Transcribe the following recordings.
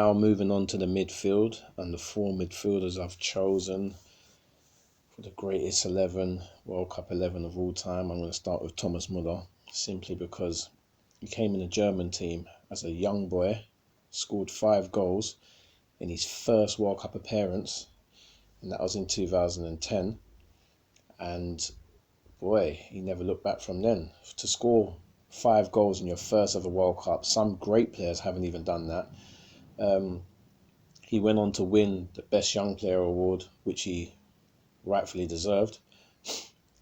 now moving on to the midfield, and the four midfielders I've chosen for the greatest 11, World Cup 11 of all time. I'm going to start with Thomas Müller, simply because he came in the German team as a young boy, scored 5 goals in his first World Cup appearance, and that was in 2010. And boy, he never looked back from then. To score 5 goals in your first ever World Cup, some great players haven't even done that. He went on to win the Best Young Player award, which he rightfully deserved.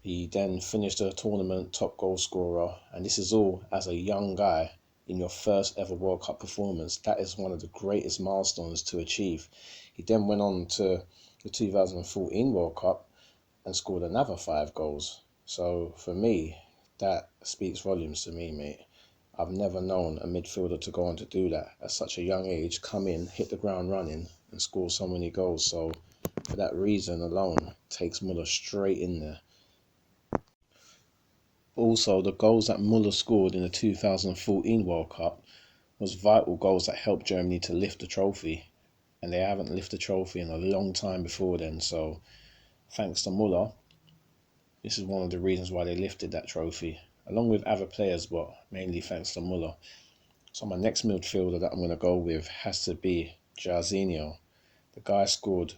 He then finished the tournament top goal scorer, and this is all as a young guy in your first ever World Cup performance. That is one of the greatest milestones to achieve. He then went on to the 2014 World Cup and scored another 5 goals. So for me, that speaks volumes to me, mate. I've never known a midfielder to go on to do that at such a young age, come in, hit the ground running and score so many goals. So for that reason alone, takes Müller straight in there. Also, the goals that Müller scored in the 2014 World Cup was vital goals that helped Germany to lift the trophy. And they haven't lifted the trophy in a long time before then. So thanks to Müller, this is one of the reasons why they lifted that trophy, along with other players, but mainly thanks to Müller. So my next midfielder that I'm going to go with has to be Jairzinho. The guy scored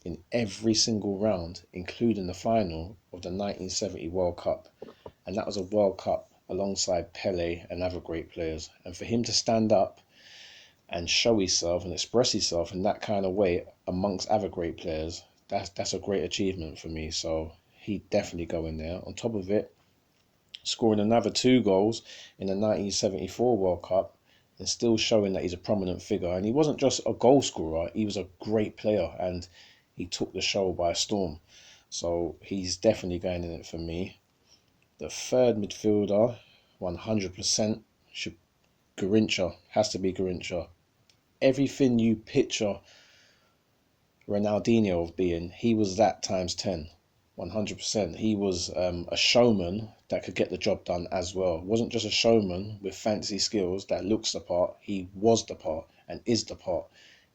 in every single round, including the final of the 1970 World Cup. And that was a World Cup alongside Pele and other great players. And for him to stand up and show himself and express himself in that kind of way amongst other great players, that's a great achievement for me. So he'd definitely go in there. On top of it, scoring another 2 goals in the 1974 World Cup and still showing that he's a prominent figure. And he wasn't just a goal scorer, he was a great player and he took the show by storm. So he's definitely going in it for me. The third midfielder, 100%, should Garrincha. Has to be Garrincha. Everything you picture Ronaldinho of being, he was that times 10. 100%. He was a showman that could get the job done as well. Wasn't just a showman with fancy skills that looks the part. He was the part and is the part.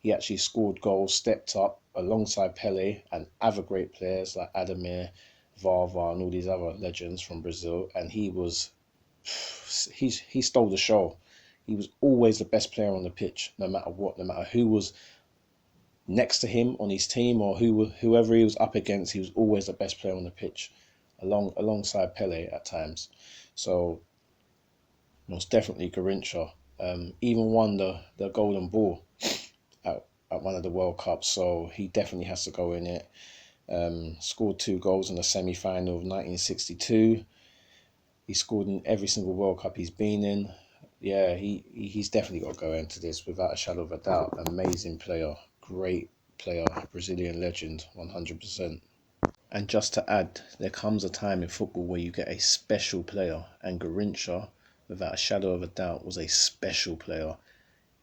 He actually scored goals, stepped up alongside Pele and other great players like Ademir, Vava and all these other legends from Brazil. And he stole the show. He was always the best player on the pitch, no matter what, no matter who was next to him on his team or whoever he was up against. He was always the best player on the pitch, alongside Pele at times. So most definitely Garrincha. Even won the Golden Ball at one of the World Cups, so he definitely has to go in it. Scored 2 goals in the semi-final of 1962. He scored in every single World Cup he's been in. Yeah, he's definitely got to go into this without a shadow of a doubt. Amazing player, great player, Brazilian legend, 100%. And just to add, there comes a time in football where you get a special player, and Garrincha, without a shadow of a doubt, was a special player.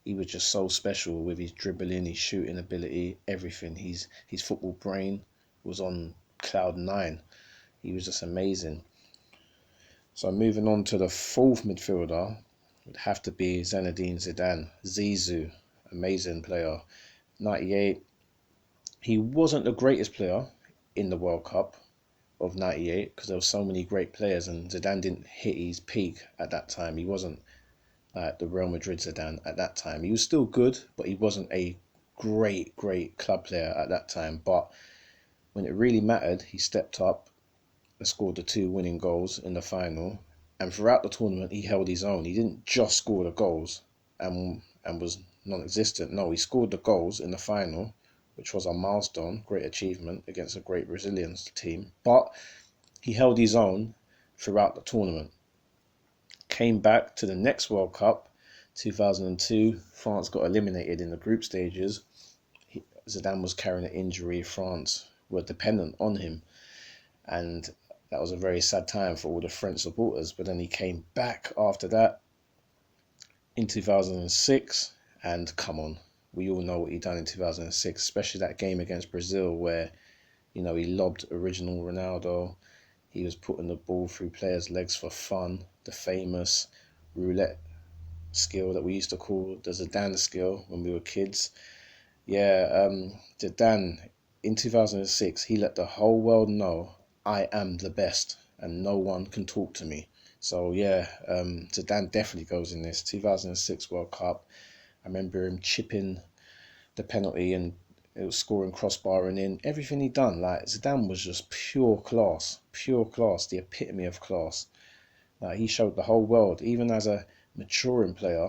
He was just so special with his dribbling, his shooting ability, everything. His football brain was on cloud 9. He was just amazing. So moving on to the fourth midfielder, would have to be Zinedine Zidane. Zizou, amazing player. 98. He wasn't the greatest player in the World Cup of 98 because there were so many great players and Zidane didn't hit his peak at that time. He wasn't like the Real Madrid Zidane at that time. He was still good, but he wasn't a great club player at that time. But when it really mattered, he stepped up and scored the 2 winning goals in the final. And throughout the tournament, he held his own. He didn't just score the goals and was non-existent. No, he scored the goals in the final, which was a milestone, great achievement against a great Brazilian team. But he held his own throughout the tournament. Came back to the next World Cup, 2002. France got eliminated in the group stages. Zidane was carrying an injury. France were dependent on him. And that was a very sad time for all the French supporters. But then he came back after that in 2006. And come on, we all know what he done in 2006, especially that game against Brazil where, he lobbed original Ronaldo. He was putting the ball through players' legs for fun. The famous roulette skill that we used to call the Zidane skill when we were kids. Yeah, Zidane in 2006, he let the whole world know I am the best and no one can talk to me. So yeah, Zidane definitely goes in this 2006 World Cup. I remember him chipping the penalty and it was scoring crossbar and in. Everything he done, like Zidane was just pure class, the epitome of class. Like he showed the whole world, even as a maturing player,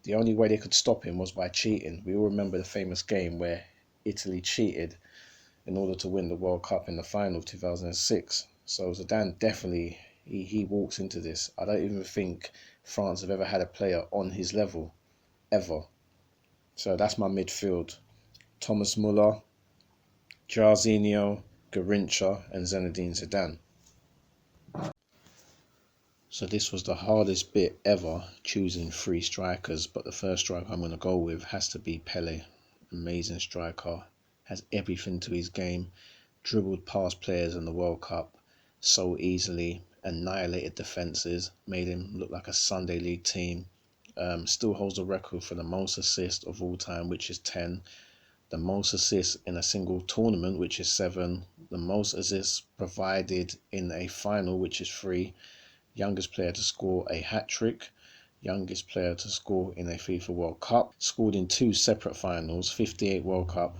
the only way they could stop him was by cheating. We all remember the famous game where Italy cheated in order to win the World Cup in the final of 2006. So Zidane definitely, he walks into this. I don't even think France have ever had a player on his level, ever. So that's my midfield. Thomas Muller, Jarzinho, Garincha and Zinedine Zidane. So this was the hardest bit ever, choosing three strikers, but the first striker I'm going to go with has to be Pele. Amazing striker, has everything to his game, dribbled past players in the World Cup so easily, annihilated defences, made him look like a Sunday League team. Still holds the record for the most assists of all time, which is 10. The most assists in a single tournament, which is 7. The most assists provided in a final, which is 3. Youngest player to score a hat-trick, youngest player to score in a FIFA World Cup, scored in 2 separate finals, 58 World Cup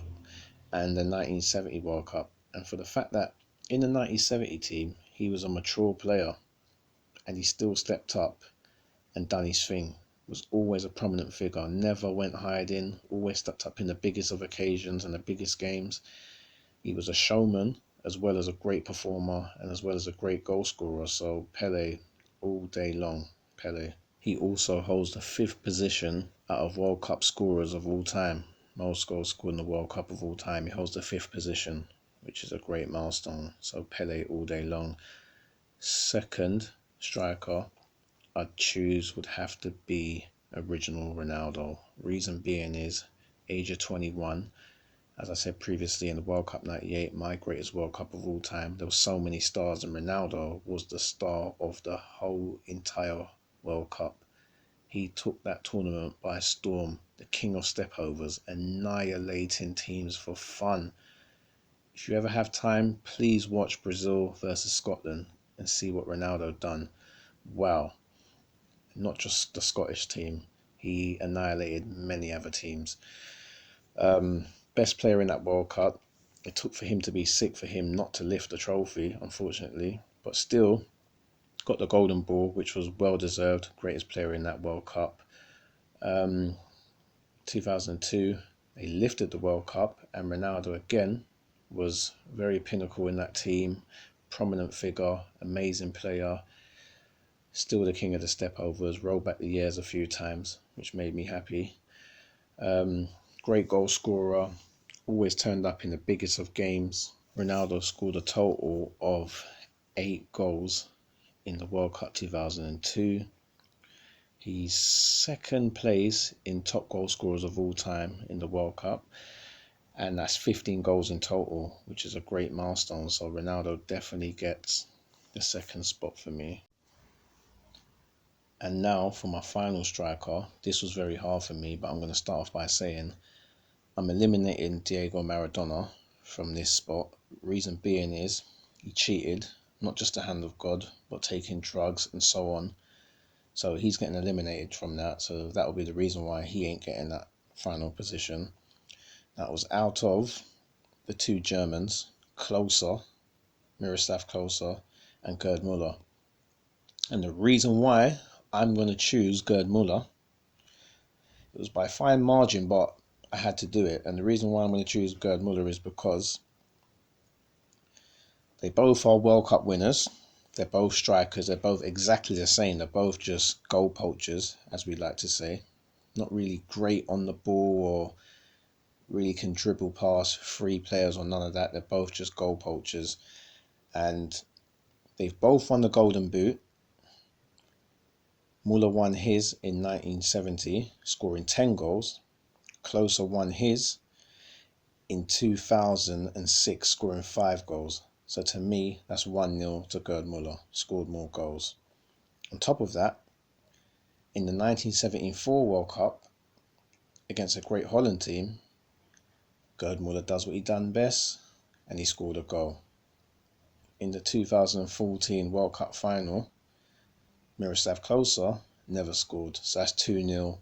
and the 1970 World Cup. And for the fact that in the 1970 team, he was a mature player and he still stepped up and done his thing, was always a prominent figure, never went hiding, always stepped up in the biggest of occasions and the biggest games. He was a showman as well as a great performer and as well as a great goal scorer. So Pele all day long, Pele. He also holds the 5th position out of World Cup scorers of all time. Most goals scored in the World Cup of all time. He holds the 5th position, which is a great milestone. So Pele all day long. Second striker I'd choose would have to be original Ronaldo. Reason being is age of 21. As I said previously, in the World Cup 98, my greatest World Cup of all time, there were so many stars and Ronaldo was the star of the whole entire World Cup. He took that tournament by storm, the king of stepovers, annihilating teams for fun. If you ever have time, please watch Brazil versus Scotland and see what Ronaldo done. Wow. Not just the Scottish team, he annihilated many other teams. Best player in that World Cup. It took for him to be sick for him not to lift the trophy, unfortunately, but still got the golden ball, which was well deserved. Greatest player in that World Cup. 2002, they lifted the World Cup, and Ronaldo again was very pinnacle in that team. Prominent figure, amazing player, still the king of the stepovers. Rolled back the years a few times, which made me happy. Great goal scorer, always turned up in the biggest of games. Ronaldo scored a total of 8 goals in the World Cup 2002. He's second place in top goal scorers of all time in the World Cup, and that's 15 goals in total, which is a great milestone. So Ronaldo definitely gets the second spot for me. And now for my final striker. This was very hard for me, but I'm going to start off by saying I'm eliminating Diego Maradona from this spot. Reason being is he cheated, not just the hand of God, but taking drugs and so on. So he's getting eliminated from that. So that will be the reason why he ain't getting that final position. That was out of the 2 Germans, Klose, Miroslav Klose, and Gerd Müller. And the reason why I'm going to choose Gerd Müller, it was by fine margin, but I had to do it. And the reason why I'm going to choose Gerd Müller is because they both are World Cup winners. They're both strikers. They're both exactly the same. They're both just goal poachers, as we like to say. Not really great on the ball or really can dribble past 3 players or none of that. They're both just goal poachers. And they've both won the Golden Boot. Müller won his in 1970, scoring 10 goals. Klose won his in 2006, scoring 5 goals. So to me, that's 1-0 to Gerd Müller, scored more goals. On top of that, In the 1974 World Cup, against a Great Holland team, Gerd Muller does what he done best, and he scored a goal. In the 2014 World Cup final, Miroslav Klose never scored, so that's 2-0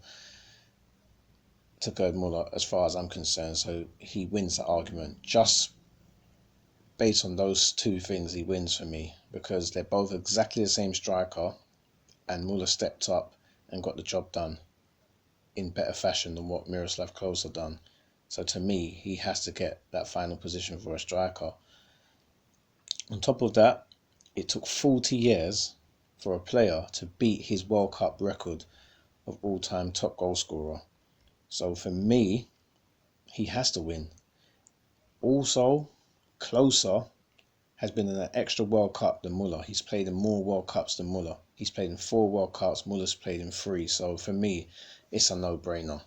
to Gerd Muller as far as I'm concerned. So he wins the argument. Just based on those two things, he wins for me, because they're both exactly the same striker, and Muller stepped up and got the job done in better fashion than what Miroslav Klose done. So to me, he has to get that final position for a striker. On top of that, it took 40 years for a player to beat his World Cup record of all-time top goal scorer. So for me, he has to win. Also, Klose has been in an extra World Cup than Muller. He's played in more World Cups than Muller. He's played in 4 World Cups, Muller's played in 3. So for me, it's a no-brainer.